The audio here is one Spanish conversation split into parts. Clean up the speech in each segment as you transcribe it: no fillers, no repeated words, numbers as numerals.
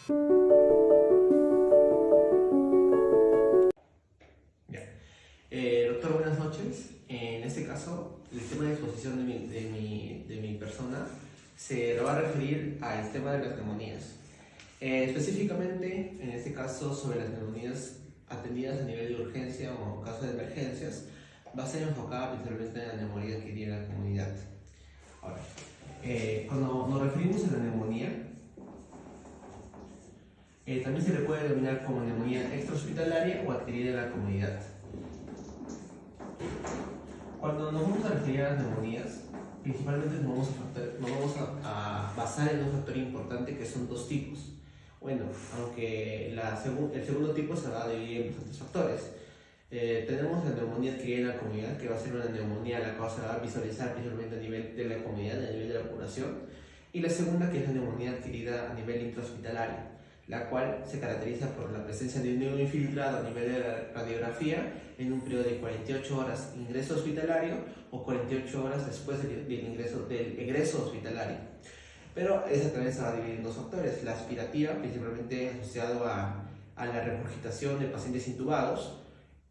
Ya. Doctor, buenas noches. En este caso, el tema de exposición de mi persona se va a referir al tema de las neumonías. Específicamente, en este caso, sobre las neumonías atendidas a nivel de urgencia o caso de emergencias, va a ser enfocada principalmente en la neumonía que tiene la comunidad. Ahora, cuando nos referimos a la neumonía, también se le puede denominar como neumonía extrahospitalaria o adquirida en la comunidad. Cuando nos vamos a referir a las neumonías, principalmente nos vamos a basar en un factor importante que son dos tipos. Bueno, aunque el segundo tipo se va a dividir en bastantes factores. Tenemos la neumonía adquirida en la comunidad, que va a ser una neumonía la cual se va a visualizar principalmente a nivel de la comunidad, a nivel de la población. Y la segunda, que es la neumonía adquirida a nivel intrahospitalario, la cual se caracteriza por la presencia de un neuroinfiltrado a nivel de la radiografía en un periodo de 48 horas ingreso hospitalario o 48 horas después del egreso hospitalario. Pero esa también se va a dividir en dos factores: la aspirativa, principalmente asociado a la regurgitación de pacientes intubados,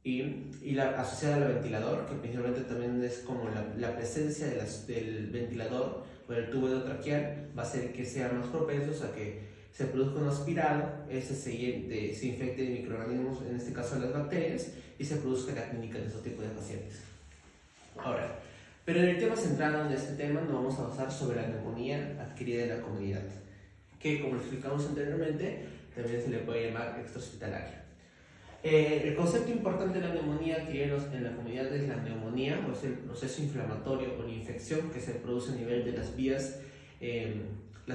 y la asociada al ventilador, que principalmente también es como la presencia del ventilador o del tubo endotraqueal va a hacer que sean más propensos a que se produzca un aspirado, se infecte de microorganismos, en este caso las bacterias, y se produzca la clínica de esos tipos de pacientes. Ahora, pero en el tema central de este tema nos vamos a basar sobre la neumonía adquirida en la comunidad, que, como explicamos anteriormente, también se le puede llamar extrahospitalaria. El concepto importante de la neumonía adquirida en la comunidad es la neumonía, o es el proceso inflamatorio o la infección que se produce a nivel de las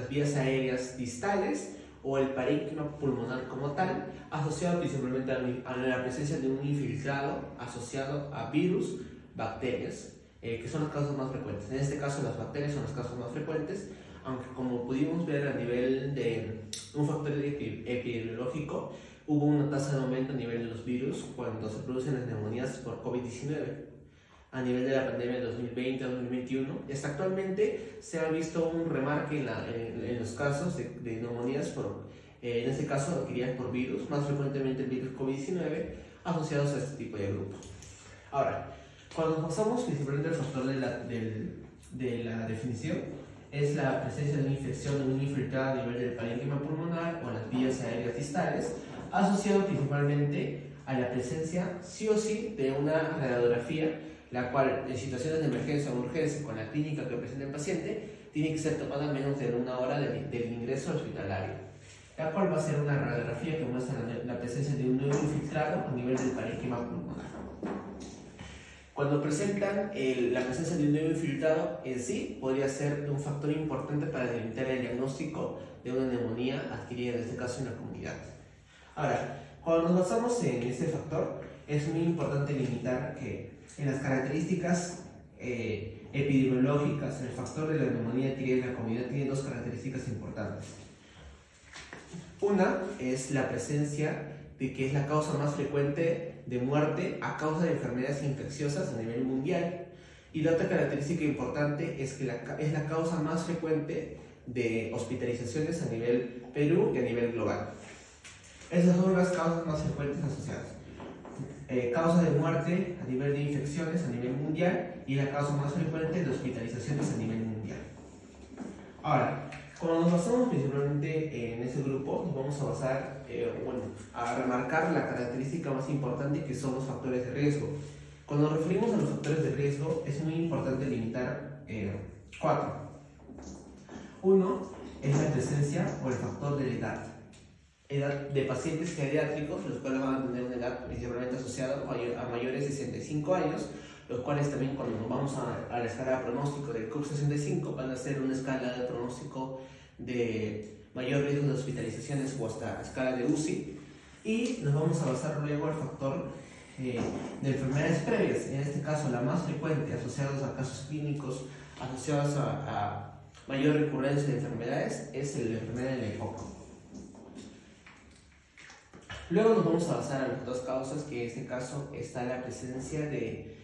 vías aéreas distales o el parénquima pulmonar como tal, asociado principalmente a la presencia de un infiltrado asociado a virus, bacterias, que son las causas más frecuentes. En este caso, las bacterias son las causas más frecuentes, aunque como pudimos ver a nivel de un factor epidemiológico, hubo una tasa de aumento a nivel de los virus cuando se producen las neumonías por COVID-19 a nivel de la pandemia de 2020-2021. Y hasta actualmente se ha visto un remarque en los casos de neumonías, en este caso adquiridas por virus, más frecuentemente el virus COVID-19, asociados a este tipo de grupo. Ahora, cuando nos basamos principalmente el factor de la definición, es la presencia de una infección de un infiltrado a nivel del parénquima pulmonar o las vías aéreas distales, asociado principalmente a la presencia sí o sí de una radiografía, la cual en situaciones de emergencia o urgencia con la clínica que presenta el paciente tiene que ser tomada menos de una hora del ingreso hospitalario, la cual va a ser una radiografía que muestra la presencia de un neuroinfiltrado a nivel del parénquima pulmonar. Cuando presentan la presencia de un neuroinfiltrado en sí, podría ser un factor importante para delimitar el diagnóstico de una neumonía adquirida, en este caso en la comunidad. Ahora, cuando nos basamos en este factor, es muy importante limitar que en las características epidemiológicas, el factor de la neumonía adquirida en la comunidad tiene dos características importantes. Una es la presencia de que es la causa más frecuente de muerte a causa de enfermedades infecciosas a nivel mundial. Y la otra característica importante es que es la causa más frecuente de hospitalizaciones a nivel Perú y a nivel global. Esas son las causas más frecuentes asociadas. Causa de muerte a nivel de infecciones a nivel mundial y la causa más frecuente de hospitalizaciones a nivel mundial. Ahora, cuando nos basamos principalmente en ese grupo, nos vamos a basar, a remarcar la característica más importante, que son los factores de riesgo. Cuando nos referimos a los factores de riesgo, es muy importante limitar 4. Uno es la presencia o el factor de la edad de pacientes geriátricos, los cuales van a tener una edad principalmente asociada a mayores de 65 años, los cuales también, cuando nos vamos a la escala de pronóstico del CUP65, van a ser una escala de pronóstico de mayor riesgo de hospitalizaciones o hasta escala de UCI. Y nos vamos a basar luego al factor de enfermedades previas, en este caso la más frecuente, asociados a casos clínicos, asociados a mayor recurrencia de enfermedades, es la enfermedad del EPOC. Luego nos vamos a basar en las dos causas, que en este caso está la presencia de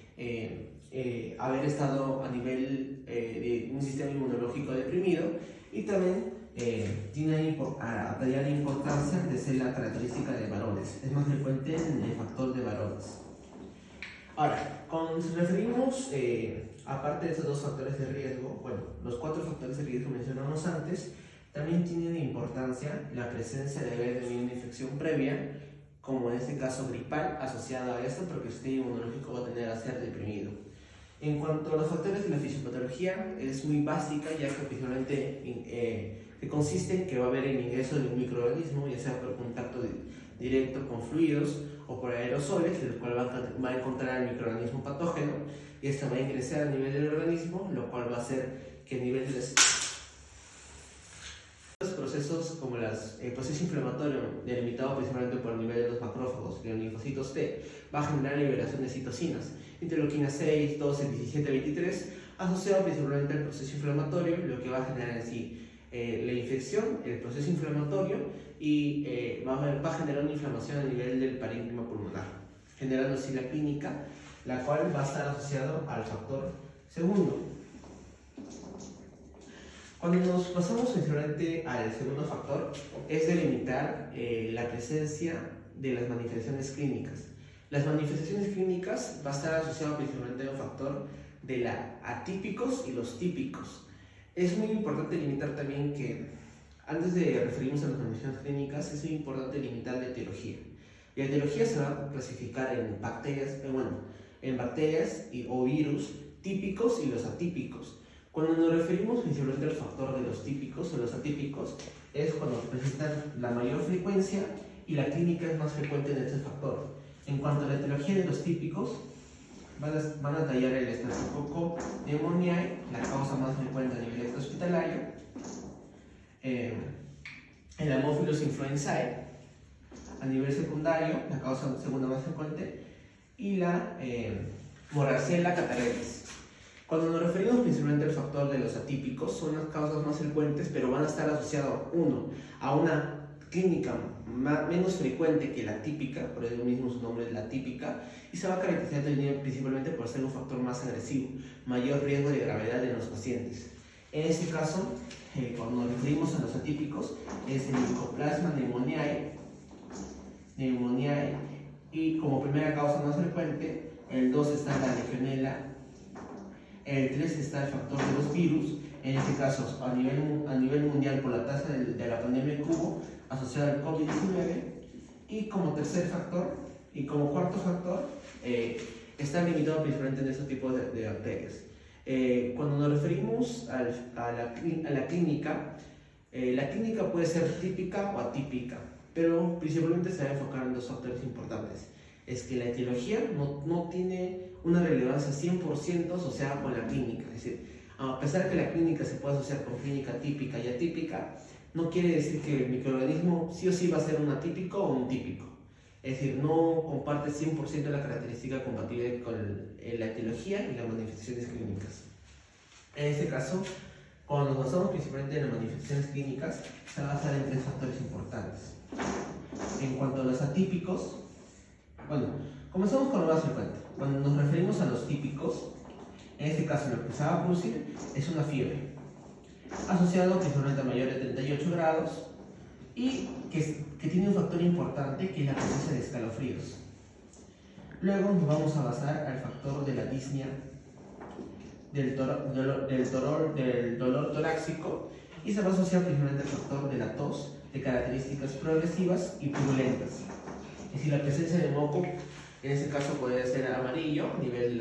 haber estado a nivel de un sistema inmunológico deprimido, y también daría la importancia de ser la característica de varones. Es más frecuente en el factor de varones. Ahora, cuando nos referimos, aparte de esos dos factores de riesgo, bueno, los 4 factores de riesgo que mencionamos antes, también tiene importancia la presencia de haber tenido una infección previa, como en este caso gripal, asociada a esto, porque el sistema inmunológico va a tender a ser deprimido. En cuanto a los factores de la fisiopatología, es muy básica, ya que principalmente que consiste en que va a haber el ingreso de un microorganismo, ya sea por contacto directo con fluidos o por aerosoles, el cual va a encontrar el microorganismo patógeno y este va a ingresar a nivel del organismo, lo cual va a hacer que a nivel de los procesos como el proceso inflamatorio delimitado principalmente por el nivel de los macrófagos y los linfocitos T va a generar liberación de citocinas, interleuquina 6, 12, 17, 23, asociado principalmente al proceso inflamatorio, lo que va a generar en sí la infección, el proceso inflamatorio y va a generar una inflamación a nivel del parénquima pulmonar, generando así la clínica, la cual va a estar asociado al factor segundo. Cuando nos pasamos principalmente al segundo factor, es delimitar la presencia de las manifestaciones clínicas. Las manifestaciones clínicas va a estar asociado principalmente a un factor de los atípicos y los típicos. Es muy importante limitar también que, antes de referirnos a las manifestaciones clínicas, es muy importante limitar la etiología. La etiología se va a clasificar en bacterias, o virus típicos y los atípicos. Cuando nos referimos principalmente al factor de los típicos o los atípicos, es cuando presentan la mayor frecuencia y la clínica es más frecuente en este factor. En cuanto a la etiología de los típicos, van a tallar el Staphylococcus pneumoniae, la causa más frecuente a nivel extrahospitalario, el Haemophilus influenzae, a nivel secundario, la causa segunda más frecuente, y la Moraxella catarrhalis. Cuando nos referimos principalmente al factor de los atípicos, son las causas más frecuentes, pero van a estar asociados, a una clínica menos frecuente que la típica, por eso mismo su nombre es la típica, y se va a caracterizar principalmente por ser un factor más agresivo, mayor riesgo de gravedad en los pacientes. En este caso, cuando nos referimos a los atípicos, es el Mycoplasma pneumoniae, y como primera causa más frecuente, el 2 está la Legionella, el 3 está el factor de los virus, en este caso a nivel mundial por la tasa de la pandemia que hubo asociada al COVID-19, y como tercer factor y como cuarto factor está limitado principalmente en estos tipos de bacterias. Cuando nos referimos a la clínica puede ser típica o atípica, pero principalmente se va a enfocar en dos factores importantes. Es que la etiología no tiene una relevancia 100% asociada con la clínica. Es decir, a pesar de que la clínica se puede asociar con clínica típica y atípica, no quiere decir que el microorganismo sí o sí va a ser un atípico o un típico. Es decir, no comparte 100% la característica compatible con la etiología y las manifestaciones clínicas. En este caso, cuando nos basamos principalmente en las manifestaciones clínicas, se va a basar en 3 factores importantes. En cuanto a los atípicos, bueno, comenzamos con lo más frecuente. Cuando nos referimos a los típicos, en este caso lo que se va a producir es una fiebre, asociado principalmente a mayor de 38 grados y que tiene un factor importante que es la presencia de escalofríos. Luego nos vamos a basar al factor de la disnea, del dolor torácico, y se va a asociar principalmente al factor de la tos de características progresivas y purulentas. Es decir, la presencia de moco, en este caso puede ser amarillo a nivel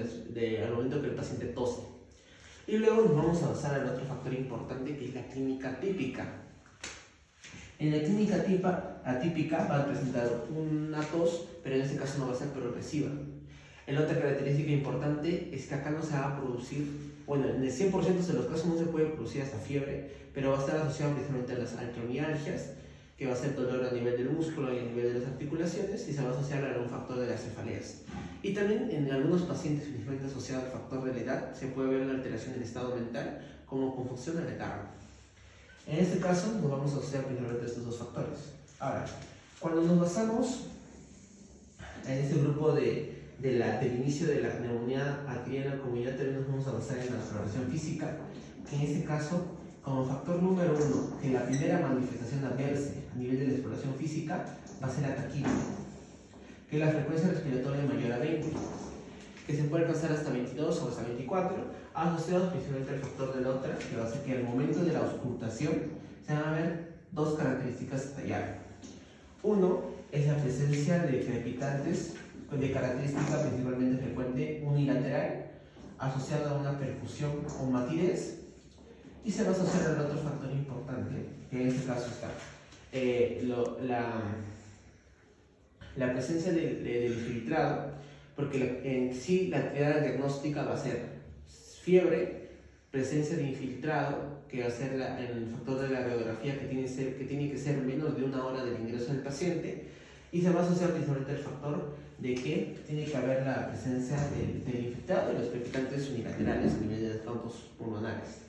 al momento que el paciente tose. Y luego nos vamos a basar en otro factor importante que es la clínica típica. En la clínica atípica va a presentar una tos, pero en este caso no va a ser progresiva. La otra característica importante es que acá no se va a producir, bueno, en el 100% de los casos no se puede producir hasta fiebre, pero va a estar asociado precisamente a las artromialgias, que va a ser dolor a nivel del músculo y a nivel de las articulaciones, y se va a asociar a algún factor de las cefaleas. Y también en algunos pacientes, principalmente asociado al factor de la edad, se puede ver una alteración del estado mental como confusión o letargo. En este caso nos vamos a asociar principalmente a estos dos factores. Ahora, cuando nos basamos en este grupo del inicio de la neumonía adquirida en la comunidad, también nos vamos a basar en la exploración física, que en este caso como factor número 1, que la primera manifestación a verse a nivel de la exploración física va a ser la taquígrafo, que es la frecuencia respiratoria mayor a 20, que se puede alcanzar hasta 22 o hasta 24, asociados principalmente al factor de la otra, que va a ser que al momento de la auscultación se van a ver dos características detalladas. Uno es la presencia de crepitantes de característica principalmente frecuente unilateral, asociada a una percusión o matidez, y se va a asociar al otro factor importante, que en este caso está la presencia del infiltrado, porque en sí la triada diagnóstica va a ser fiebre, presencia de infiltrado, que va a ser el factor de la radiografía que tiene que ser menos de una hora del ingreso del paciente, y se va a asociar principalmente al factor de que tiene que haber la presencia del infiltrado y los crepitantes unilaterales a nivel de los campos pulmonares.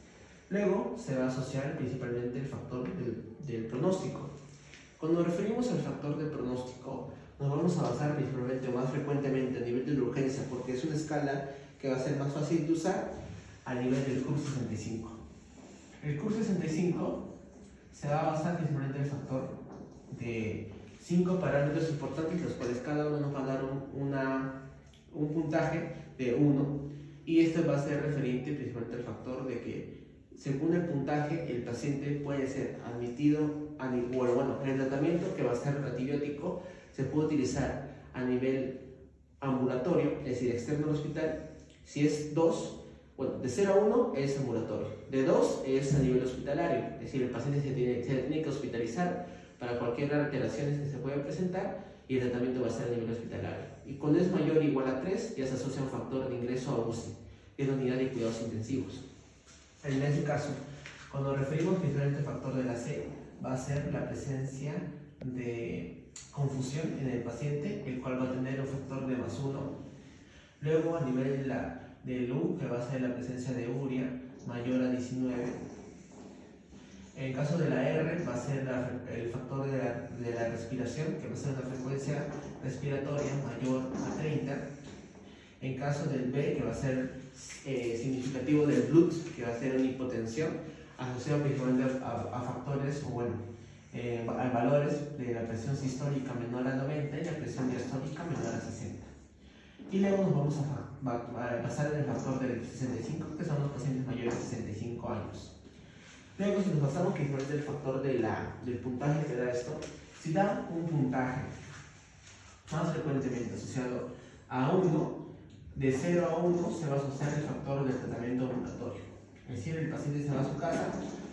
Luego se va a asociar principalmente el factor del pronóstico. Cuando nos referimos al factor del pronóstico, nos vamos a basar principalmente o más frecuentemente a nivel de la urgencia, porque es una escala que va a ser más fácil de usar a nivel del CUR 65. El CUR 65 se va a basar principalmente en el factor de 5 parámetros importantes, los cuales cada uno nos va a dar un puntaje de 1, y esto va a ser referente principalmente al factor de que según el puntaje el paciente puede ser admitido el tratamiento que va a ser antibiótico se puede utilizar a nivel ambulatorio, es decir, externo al hospital. Si es 2, de 0 a 1 es ambulatorio, de 2 es a nivel hospitalario, es decir, el paciente se tiene que hospitalizar para cualquier alteración que se pueda presentar, y el tratamiento va a ser a nivel hospitalario. Y cuando es mayor o igual a 3, ya se asocia un factor de ingreso a UCI, que es la unidad de cuidados intensivos. En este caso, cuando nos referimos principalmente al factor de la C, va a ser la presencia de confusión en el paciente, el cual va a tener un factor de +1. Luego, a nivel del U, que va a ser la presencia de urea mayor a 19. En el caso de la R, va a ser el factor de la respiración, que va a ser una frecuencia respiratoria mayor a 30. En caso del B, que va a ser significativo del BLUT, que va a ser una hipotensión, asociado principalmente a factores a valores de la presión sistólica menor a 90 y la presión diastólica menor a 60. Y luego nos vamos a basar en el factor del 65, que son los pacientes mayores de 65 años. Luego, si nos basamos principalmente en el factor del puntaje que da esto, si da un puntaje más frecuentemente asociado a 1, de 0 a 1 se va a asociar el factor del tratamiento ambulatorio. Es decir, el paciente se va a su casa,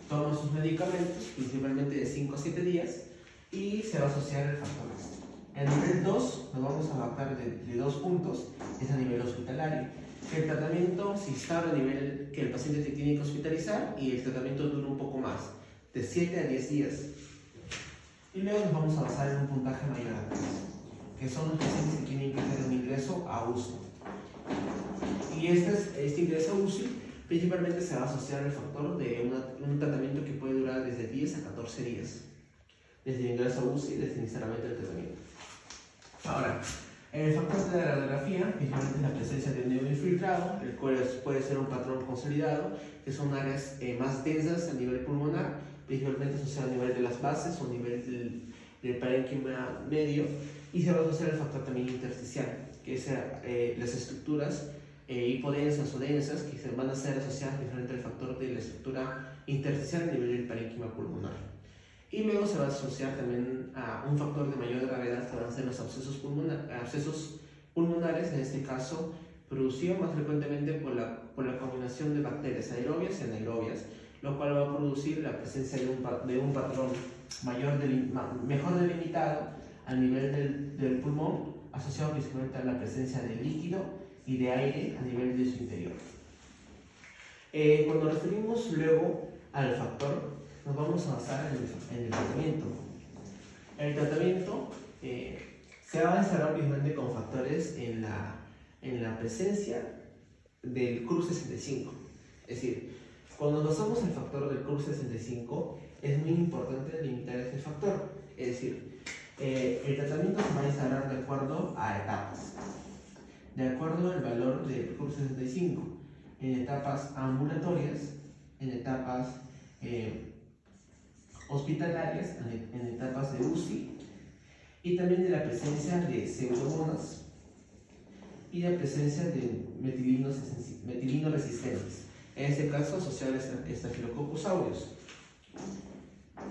toma sus medicamentos, principalmente de 5 a 7 días, y se va a asociar el factor este. En nivel 2 nos vamos a adaptar de 2 puntos, es a nivel hospitalario. El tratamiento se instala a nivel que el paciente se tiene que hospitalizar, y el tratamiento dura un poco más, de 7 a 10 días. Y luego nos vamos a basar en un puntaje mayor a 3, que son los pacientes que tienen que hacer un ingreso a UCI. Y este ingreso a UCI principalmente se va a asociar al factor de un tratamiento que puede durar desde 10 a 14 días, desde el ingreso a UCI, desde el instalamiento del tratamiento. Ahora, el factor de la radiografía, principalmente la presencia de un neuroinfiltrado, el cual puede ser un patrón consolidado, que son áreas más densas a nivel pulmonar, principalmente asociado a nivel de las bases o a nivel del parénquima medio, y se va a asociar el factor también intersticial, que es las estructuras hipodensas o densas que se van a ser asociadas diferente al factor de la estructura intersticial a nivel del parénquima pulmonar. Y luego se va a asociar también a un factor de mayor gravedad, que van a ser los abscesos pulmonares, en este caso producido más frecuentemente por la combinación de bacterias aerobias y anaerobias, lo cual va a producir la presencia de un patrón mejor delimitado a nivel del pulmón, asociado principalmente a la presencia de líquido y de aire a nivel de su interior. Cuando referimos luego al factor, nos vamos a basar en el tratamiento. El tratamiento se va a instalar principalmente con factores en la presencia del CUR 65. Es decir, cuando nos basamos en el factor del CUR 65, es muy importante limitar este factor. Es decir, el tratamiento se va a instalar de acuerdo a etapas, de acuerdo al valor del CUR 65, en etapas ambulatorias, en etapas hospitalarias en etapas de UCI, y también de la presencia de pseudomonas y la presencia de metilino resistentes, en este caso asociado a Staphylococcus aureus.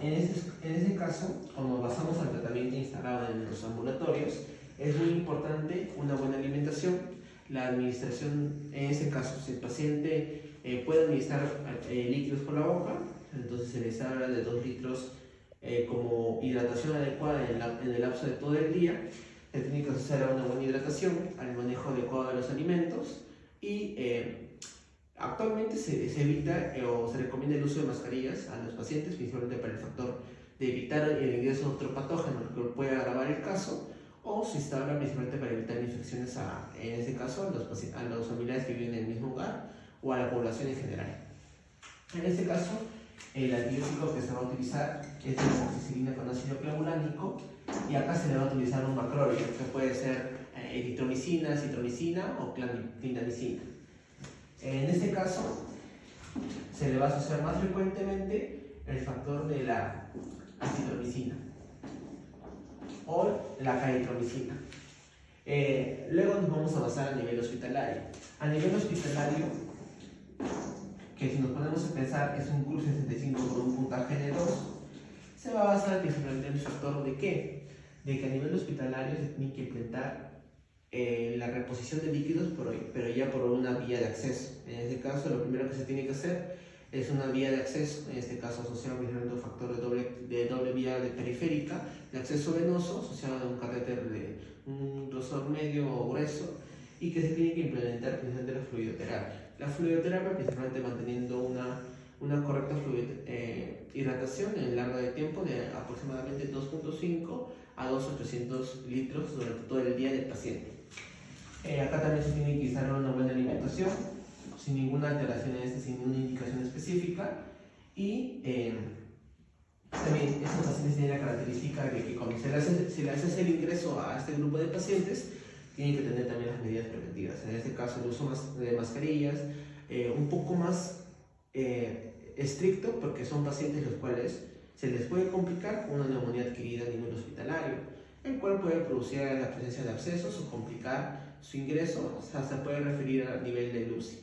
En este caso, cuando nos basamos al tratamiento instalado en los ambulatorios, es muy importante una buena alimentación, la administración. En ese caso, si el paciente puede administrar líquidos por la boca, entonces se les habla de 2 litros como hidratación adecuada en el lapso de todo el día. Se tiene que asociar a una buena hidratación, al manejo adecuado de los alimentos, y actualmente se evita o se recomienda el uso de mascarillas a los pacientes, principalmente para el factor de evitar el ingreso de otro patógeno que puede agravar el caso, o se instaura principalmente para evitar infecciones en este caso a los familiares que viven en el mismo hogar o a la población en general. En este caso, el antibiótico que se va a utilizar es la amoxicilina con ácido clavulánico, y acá se le va a utilizar un macrolio que puede ser eritromicina, citromicina o clindamicina. En este caso, se le va a asociar más frecuentemente el factor de la acitromicina o la caritromicina. Luego nos vamos a basar a nivel hospitalario. A nivel hospitalario, que si nos ponemos a pensar es un CUR 65 con un puntaje de 2, se va a basar principalmente en el factor de ¿qué? De que a nivel hospitalario se tiene que implementar la reposición de líquidos, pero ya por una vía de acceso. En este caso, lo primero que se tiene que hacer es una vía de acceso, en este caso asociado a un factor de doble vía de periférica, de acceso venoso, asociado a un catéter de un grosor medio o grueso, y que se tiene que implementar principalmente la fluidoterapia. La fluidoterapia principalmente manteniendo una correcta hidratación en el largo de tiempo de aproximadamente 2.5 a 2.800 litros durante todo el día del paciente. Acá también se tiene que instalar una buena alimentación, sin ninguna alteración sin ninguna indicación específica, y también estos pacientes tienen la característica de que cuando se le hace el ingreso a este grupo de pacientes, tienen que tener también las medidas preventivas. En este caso, el uso de mascarillas, un poco más estricto, porque son pacientes los cuales se les puede complicar con una neumonía adquirida a nivel hospitalario, el cual puede producir la presencia de abscesos o complicar su ingreso, o sea, se puede referir a nivel de UCI.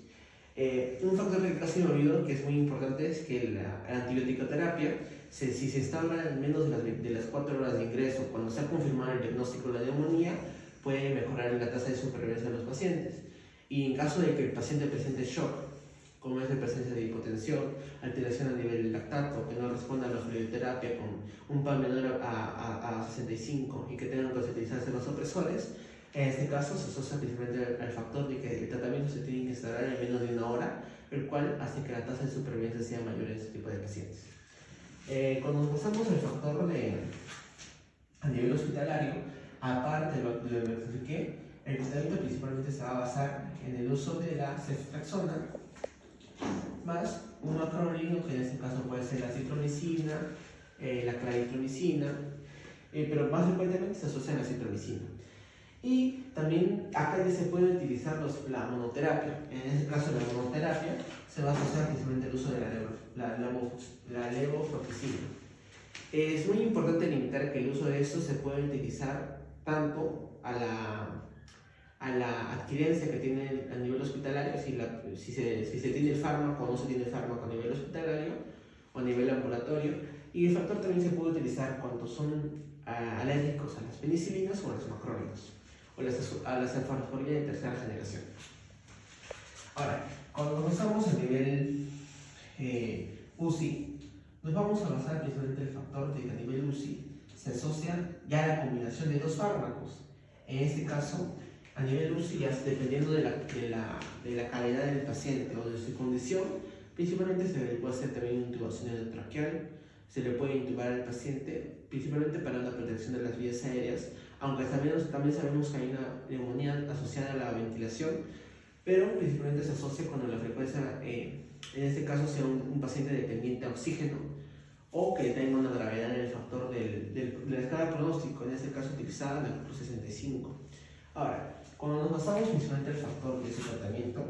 Un factor que casi me olvido, que es muy importante, es que la antibiótico-terapia, si se instaura en menos de las 4 horas de ingreso, cuando se ha confirmado el diagnóstico de la neumonía, puede mejorar la tasa de supervivencia de los pacientes. Y en caso de que el paciente presente shock, como es la presencia de hipotensión, alteración a nivel del lactato, que no responda a la fluidoterapia con un PAM menor a 65 y que tengan que utilizarse los opresores, en este caso se asocia principalmente al factor de que el tratamiento se tiene que instalar en menos de 1 hora, el cual hace que la tasa de supervivencia sea mayor en este tipo de pacientes. Cuando nos pasamos al factor a nivel hospitalario, aparte de lo que expliqué, el tratamiento principalmente se va a basar en el uso de la ceftriaxona más un macrolino, que en este caso puede ser la citromicina, la claritromicina, pero más frecuentemente se asocia a la citromicina. Y también acá ya se puede utilizar la monoterapia. En este caso, la monoterapia se va a asociar principalmente al uso de la levofloxacina. Es muy importante limitar que el uso de esto se puede utilizar tanto a la adquirencia que tiene a nivel hospitalario, si se tiene el fármaco o no se tiene el fármaco a nivel hospitalario o a nivel ambulatorio. Y el factor también se puede utilizar cuando son alérgicos a las penicilinas o a los macrólidos, o a las cefaloforinas de 3ª generación. Ahora, cuando nos basamos a nivel UCI, nos vamos a basar principalmente en el factor de que a nivel UCI se asocia ya la combinación de 2 fármacos. En este caso, a nivel UCI, ya dependiendo de la calidad del paciente o de su condición, principalmente se le puede hacer también intubación endotraqueal, se le puede intubar al paciente, principalmente para la protección de las vías aéreas, aunque también sabemos que hay una neumonía asociada a la ventilación, pero principalmente se asocia cuando la frecuencia, en este caso, sea un paciente dependiente a oxígeno o que tenga una gravedad en el factor de la escala de pronóstico, en este caso utilizada del CUR 65. Ahora, cuando nos basamos principalmente en el factor de ese tratamiento,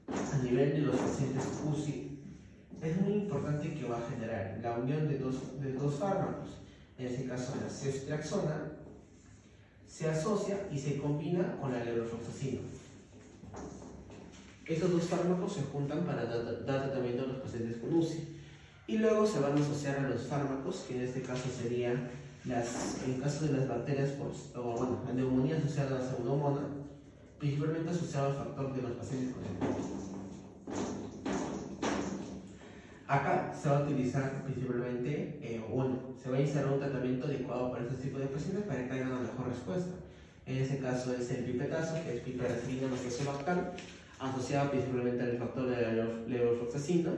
a nivel de los pacientes UCI, es muy importante que va a generar la unión de dos fármacos. En este caso, la ceftriaxona se asocia y se combina con la levofloxacina. Estos dos fármacos se juntan para dar tratamiento a los pacientes con UCI. Y luego se van a asociar a los fármacos, que en este caso serían, en el caso de las bacterias, la neumonía asociada a la pseudomonas, principalmente asociado al factor de los pacientes con el. Acá se va a utilizar principalmente, se va a instalar un tratamiento adecuado para este tipo de pacientes para que haya una mejor respuesta. En este caso es el pipetazo, que es piperacilina más rosuvastatin, asociado principalmente al factor de la levofloxacina,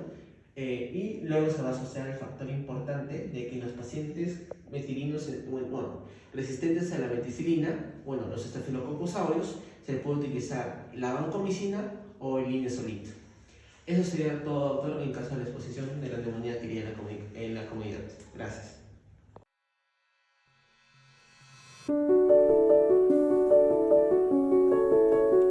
y luego se va a asociar el factor importante de que los pacientes metilinos, resistentes a la meticilina, los estafilococcus aureus, se puede utilizar la vancomicina o el linezolid. Eso sería todo en caso de la exposición de la neumonía tiria en la comunidad. Gracias.